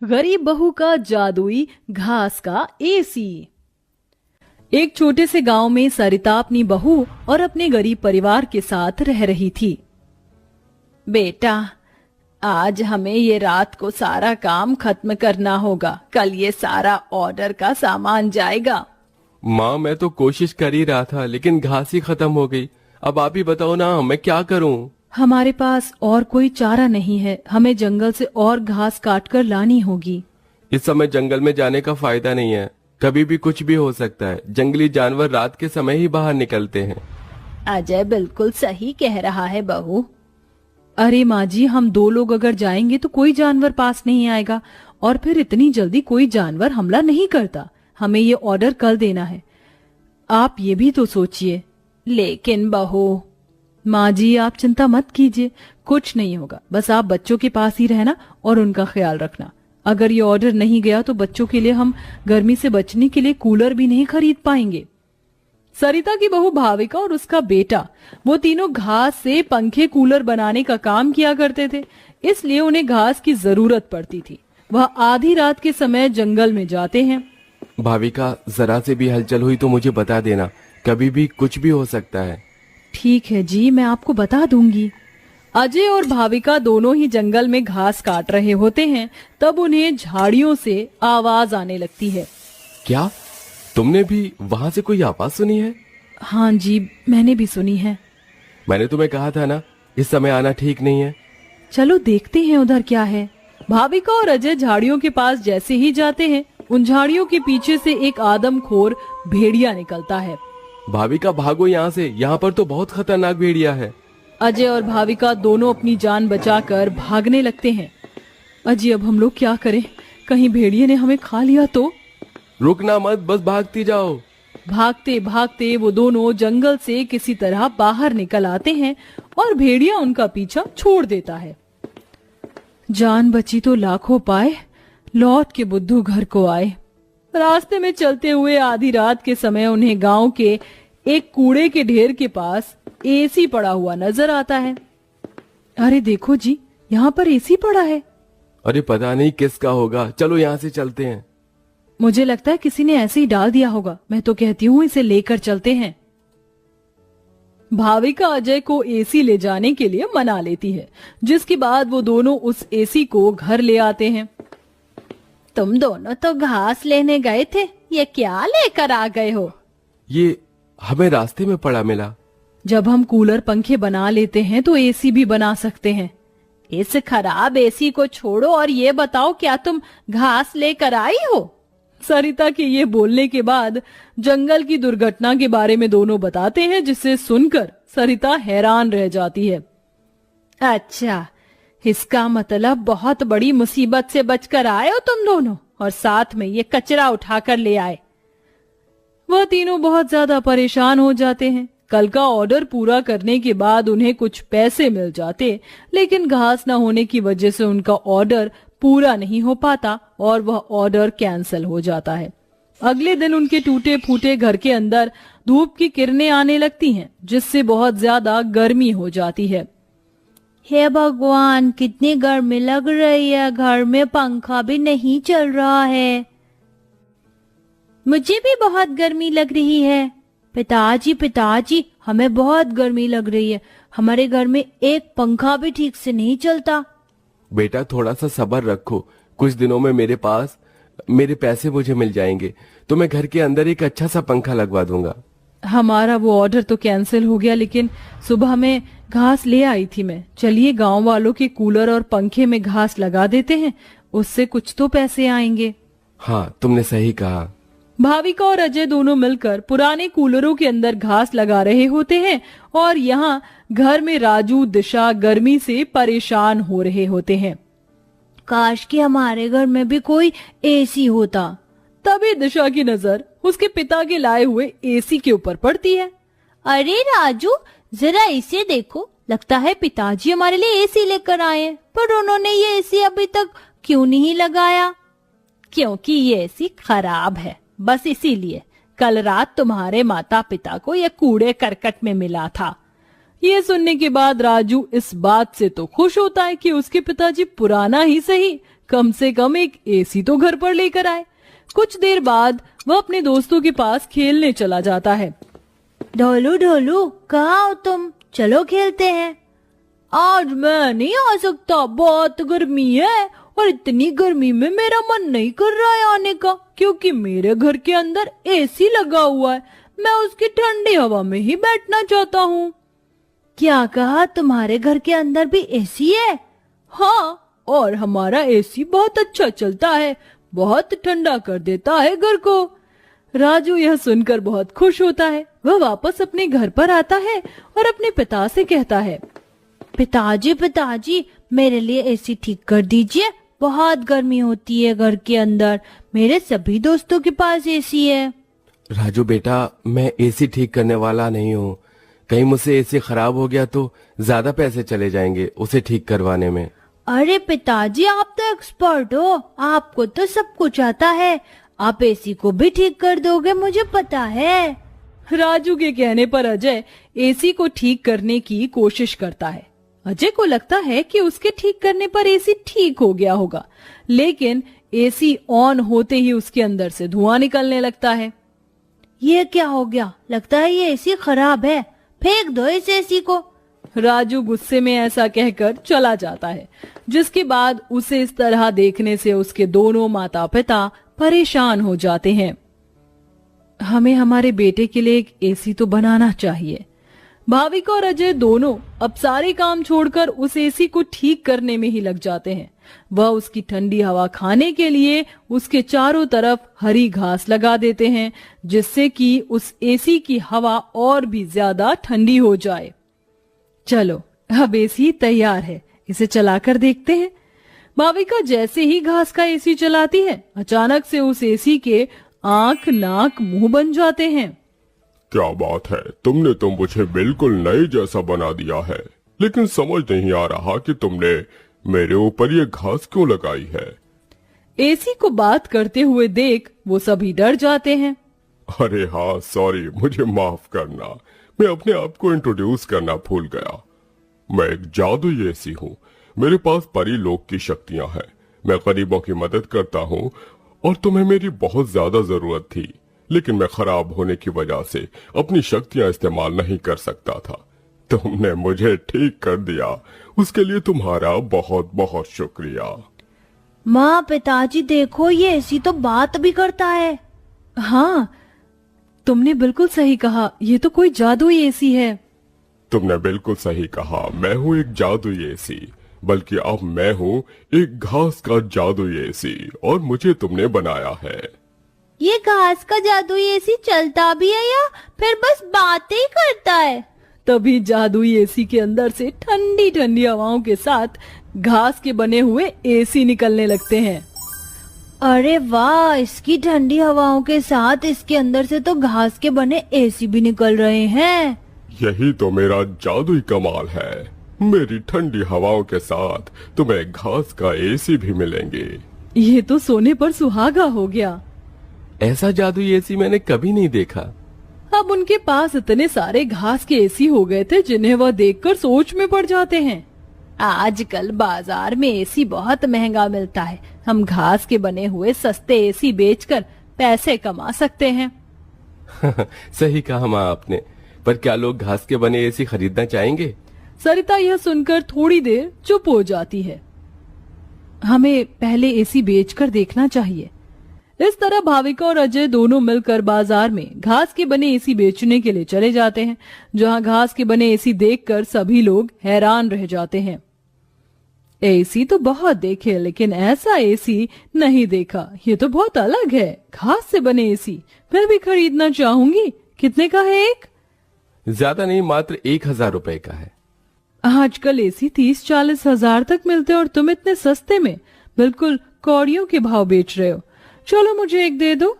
गरीब बहू का जादुई घास का एसी। एक छोटे से गांव में सरिता अपनी बहू और अपने गरीब परिवार के साथ रह रही थी। बेटा, आज हमें ये रात को सारा काम खत्म करना होगा, कल ये सारा ऑर्डर का सामान जाएगा। माँ, मैं तो कोशिश कर ही रहा था लेकिन घास ही खत्म हो गई। अब आप ही बताओ ना, मैं क्या करूँ? हमारे पास और कोई चारा नहीं है, हमें जंगल से और घास काट कर लानी होगी। इस समय जंगल में जाने का फायदा नहीं है, कभी भी कुछ भी हो सकता है। जंगली जानवर रात के समय ही बाहर निकलते हैं। अजय बिल्कुल सही कह रहा है बहू। अरे माँ जी, हम 2 लोग अगर जाएंगे तो कोई जानवर पास नहीं आएगा और फिर इतनी जल्दी कोई जानवर हमला नहीं करता। हमें ये ऑर्डर कल देना है, आप ये भी तो सोचिए। लेकिन बहू। माँ जी, आप चिंता मत कीजिए, कुछ नहीं होगा। बस आप बच्चों के पास ही रहना और उनका ख्याल रखना। अगर ये ऑर्डर नहीं गया तो बच्चों के लिए हम गर्मी से बचने के लिए कूलर भी नहीं खरीद पाएंगे। सरिता की बहू भाविका और उसका बेटा, वो तीनों घास से पंखे कूलर बनाने का काम किया करते थे, इसलिए उन्हें घास की जरूरत पड़ती थी। वह आधी रात के समय जंगल में जाते हैं। भाविका, जरा से भी हलचल हुई तो मुझे बता देना, कभी भी कुछ भी हो सकता है। ठीक है जी, मैं आपको बता दूंगी। अजय और भाविका दोनों ही जंगल में घास काट रहे होते हैं, तब उन्हें झाड़ियों से आवाज आने लगती है। क्या तुमने भी वहाँ से कोई आवाज सुनी है? हाँ जी, मैंने भी सुनी है। मैंने तुम्हें कहा था ना, इस समय आना ठीक नहीं है। चलो देखते हैं उधर क्या है। भाविका और अजय झाड़ियों के पास जैसे ही जाते हैं, उन झाड़ियों के पीछे से एक आदमखोर भेड़िया निकलता है। भाविका, भागो यहाँ से, यहाँ पर तो बहुत खतरनाक भेड़िया है। अजय और भाविका दोनों अपनी जान बचाकर भागने लगते हैं। अजय, अब हम लोग क्या करें? कहीं भेड़िए ने हमें खा लिया तो? रुकना मत, बस भागती जाओ। भागते भागते वो दोनों जंगल से किसी तरह बाहर निकल आते हैं और भेड़िया उनका पीछा छोड़ देता है। जान बची तो लाखों पाए, लौट के बुद्धू घर को आए। रास्ते में चलते हुए आधी रात के समय उन्हें गांव के एक कूड़े के ढेर के पास एसी पड़ा हुआ नजर आता है। अरे देखो जी, यहाँ पर एसी पड़ा है। अरे पता नहीं किसका होगा, चलो यहाँ से चलते हैं। मुझे लगता है किसी ने ऐसे ही डाल दिया होगा। मैं तो कहती हूँ इसे लेकर चलते हैं। भाविका अजय को एसी ले जाने के लिए मना लेती है, जिसके बाद वो दोनों उस एसी को घर ले आते हैं। तुम दोनों तो घास लेने गए थे, ये क्या लेकर आ गए हो? ये हमें रास्ते में पड़ा मिला। जब हम कूलर पंखे बना लेते हैं तो एसी भी बना सकते हैं। इस खराब एसी को छोड़ो और ये बताओ, क्या तुम घास लेकर आई हो? सरिता के ये बोलने के बाद जंगल की दुर्घटना के बारे में दोनों बताते हैं, जिसे सुनकर सरिता हैरान रह जाती है। अच्छा, इसका मतलब बहुत बड़ी मुसीबत से बचकर आए हो तुम दोनों, और साथ में ये कचरा उठाकर ले आए। वह तीनों बहुत ज्यादा परेशान हो जाते हैं। कल का ऑर्डर पूरा करने के बाद उन्हें कुछ पैसे मिल जाते, लेकिन घास न होने की वजह से उनका ऑर्डर पूरा नहीं हो पाता और वह ऑर्डर कैंसिल हो जाता है। अगले दिन उनके टूटे फूटे घर के अंदर धूप की किरणें आने लगती हैं, जिससे बहुत ज्यादा गर्मी हो जाती है। हे भगवान, कितनी गर्मी लग रही है, घर में पंखा भी नहीं चल रहा है। मुझे भी बहुत गर्मी लग रही है। पिताजी, हमें बहुत गर्मी लग रही है, हमारे घर में एक पंखा भी ठीक से नहीं चलता। बेटा, थोड़ा सा सब्र रखो, कुछ दिनों में मेरे पैसे मुझे मिल जाएंगे तो मैं घर के अंदर एक अच्छा सा पंखा लगवा दूंगा। हमारा वो ऑर्डर तो कैंसिल हो गया, लेकिन सुबह में घास ले आई थी मैं। चलिए गांव वालों के कूलर और पंखे में घास लगा देते हैं, उससे कुछ तो पैसे आएंगे। हाँ, तुमने सही कहा। भाविका और अजय दोनों मिलकर पुराने कूलरों के अंदर घास लगा रहे होते हैं और यहाँ घर में राजू, दिशा गर्मी से परेशान हो रहे होते हैं। काश कि हमारे घर में भी कोई एसी होता। तभी दिशा की नजर उसके पिता के लाए हुए एसी के ऊपर पड़ती है। अरे राजू, जरा इसे देखो, लगता है पिताजी हमारे लिए एसी लेकर आए, पर उन्होंने ये एसी अभी तक क्यों नहीं लगाया? क्योंकि ये एसी खराब है, बस इसीलिए। कल रात तुम्हारे माता पिता को यह कूड़े करकट में मिला था। ये सुनने के बाद राजू इस बात से तो खुश होता है कि उसके पिताजी पुराना ही सही, कम से कम एक एसी तो घर पर लेकर आए। कुछ देर बाद वह अपने दोस्तों के पास खेलने चला जाता है। ढोलू ढोलू, कहाँ हो तुम? चलो खेलते हैं। आज मैं नहीं आ सकता, बहुत गर्मी है और इतनी गर्मी में मेरा मन नहीं कर रहा है आने का, क्योंकि मेरे घर के अंदर एसी लगा हुआ है। मैं उसकी ठंडी हवा में ही बैठना चाहता हूँ। क्या कहा? तुम्हारे घर के अंदर भी एसी है? हाँ, और हमारा एसी बहुत अच्छा चलता है, बहुत ठंडा कर देता है घर को। राजू यह सुनकर बहुत खुश होता है। वह वापस अपने घर पर आता है और अपने पिता से कहता है, पिताजी, मेरे लिए एसी ठीक कर दीजिए। बहुत गर्मी होती है घर के अंदर। मेरे सभी दोस्तों के पास एसी है। राजू बेटा, मैं एसी ठीक करने वाला नहीं हूँ। कहीं मुझसे एसी खराब हो गया तो ज्यादा पैसे चले जाएंगे उसे ठीक करवाने में। अरे पिताजी, आप तो एक्सपर्ट हो, आपको तो सब कुछ आता है। आप एसी को भी ठीक कर दोगे, मुझे पता है। राजू के कहने पर अजय एसी को ठीक करने की कोशिश करता है। अजय को लगता है कि उसके ठीक करने पर एसी ठीक हो गया होगा, लेकिन एसी ऑन होते ही उसके अंदर से धुआं निकलने लगता है। ये क्या हो गया? लगता है ये एसी खराब है, फेंक दो इस एसी को। राजू गुस्से में ऐसा कहकर चला जाता है, जिसके बाद उसे इस तरह देखने से उसके दोनों माता पिता परेशान हो जाते हैं। हमें हमारे बेटे के लिए एक एसी तो बनाना चाहिए। भाविका और अजय दोनों अब सारे काम छोड़कर उस एसी को ठीक करने में ही लग जाते हैं। वह उसकी ठंडी हवा खाने के लिए उसके चारों तरफ हरी घास लगा देते हैं, जिससे कि उस एसी की हवा और भी ज्यादा ठंडी हो जाए। चलो, अब एसी तैयार है, इसे चलाकर देखते हैं। भाविका जैसे ही घास का एसी चलाती है, अचानक से उस एसी के आंख, नाक, मुंह बन जाते हैं। क्या बात है, तुमने तो मुझे बिल्कुल नए जैसा बना दिया है, लेकिन समझ नहीं आ रहा कि तुमने मेरे ऊपर ये घास क्यों लगाई है। एसी को बात करते हुए देख वो सभी डर जाते हैं। अरे हाँ, सॉरी, मुझे माफ करना, मैं अपने आप को इंट्रोड्यूस करना भूल गया। मैं एक जादुई एसी हूँ, मेरे पास परी लोक की शक्तियाँ हैं। मैं गरीबों की मदद करता हूँ और तुम्हें मेरी बहुत ज्यादा जरूरत थी, लेकिन मैं खराब होने की वजह से अपनी शक्तियाँ इस्तेमाल नहीं कर सकता था। तुमने मुझे ठीक कर दिया, उसके लिए तुम्हारा बहुत बहुत शुक्रिया। माँ, पिताजी देखो, ये एसी तो बात भी करता है। हाँ, तुमने बिल्कुल सही कहा, ये तो कोई जादुई एसी है। तुमने बिल्कुल सही कहा, मैं हूँ एक जादुई एसी, बल्कि अब मैं हूँ एक घास का जादुई एसी, और मुझे तुमने बनाया है। ये घास का जादुई एसी चलता भी है या फिर बस बातें ही करता है? तभी जादुई एसी के अंदर से ठंडी ठंडी हवाओं के साथ घास के बने हुए एसी निकलने लगते हैं। अरे वाह, इसकी ठंडी हवाओं के साथ इसके अंदर से तो घास के बने एसी भी निकल रहे हैं। यही तो मेरा जादुई कमाल है, मेरी ठंडी हवाओं के साथ तुम्हें घास का एसी भी मिलेंगे। ये तो सोने पर सुहागा हो गया। ऐसा जादुई एसी मैंने कभी नहीं देखा। अब उनके पास इतने सारे घास के एसी हो गए थे, जिन्हें वह देखकर सोच में पड़ जाते हैं। आजकल बाजार में एसी बहुत महंगा मिलता है, हम घास के बने हुए सस्ते एसी बेचकर पैसे कमा सकते हैं। सही कहा माँ आपने, पर क्या लोग घास के बने एसी खरीदना चाहेंगे? सरिता यह सुनकर थोड़ी देर चुप हो जाती है। हमें पहले एसी बेचकर देखना चाहिए। इस तरह भाविका और अजय दोनों मिलकर बाजार में घास के बने एसी बेचने के लिए चले जाते हैं, जहां घास के बने एसी देखकर सभी लोग हैरान रह जाते हैं। एसी तो बहुत देखे, लेकिन ऐसा एसी नहीं देखा। ये तो बहुत अलग है, घास से बने एसी। मैं भी खरीदना चाहूंगी। कितने का है एक? ज्यादा नहीं, मात्र 1000 रुपए का है। आजकल एसी 30-40 हजार तक मिलते हैं और तुम इतने सस्ते में बिल्कुल कौड़ियों के भाव बेच रहे हो। चलो मुझे एक दे दो।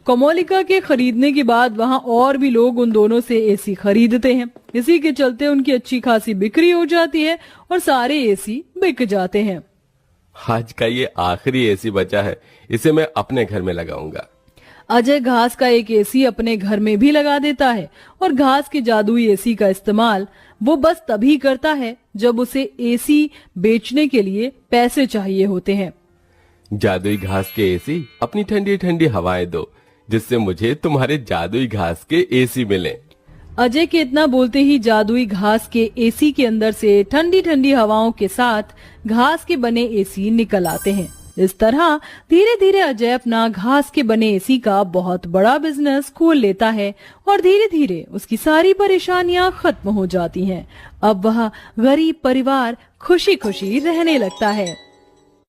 कोमोलिका के खरीदने के बाद वहां और भी लोग उन दोनों से एसी खरीदते हैं। इसी के चलते उनकी अच्छी खासी बिक्री हो जाती है और सारे एसी बिक जाते हैं। आज का ये आखिरी एसी बचा है, इसे मैं अपने घर में लगाऊंगा। अजय घास का एक एसी अपने घर में भी लगा देता है और घास के जादुई एसी का इस्तेमाल वो बस तभी करता है जब उसे एसी बेचने के लिए पैसे चाहिए होते हैं। जादुई घास के एसी अपनी ठंडी ठंडी हवाएं दो, जिससे मुझे तुम्हारे जादुई घास के एसी मिले। अजय के इतना बोलते ही जादुई घास के एसी के अंदर से ठंडी ठंडी हवाओं के साथ घास के बने एसी निकल आते हैं। इस तरह धीरे धीरे अजय अपना घास के बने एसी का बहुत बड़ा बिजनेस खोल लेता है और धीरे धीरे उसकी सारी परेशानियां खत्म हो जाती हैं। अब वह गरीब परिवार खुशी खुशी रहने लगता है।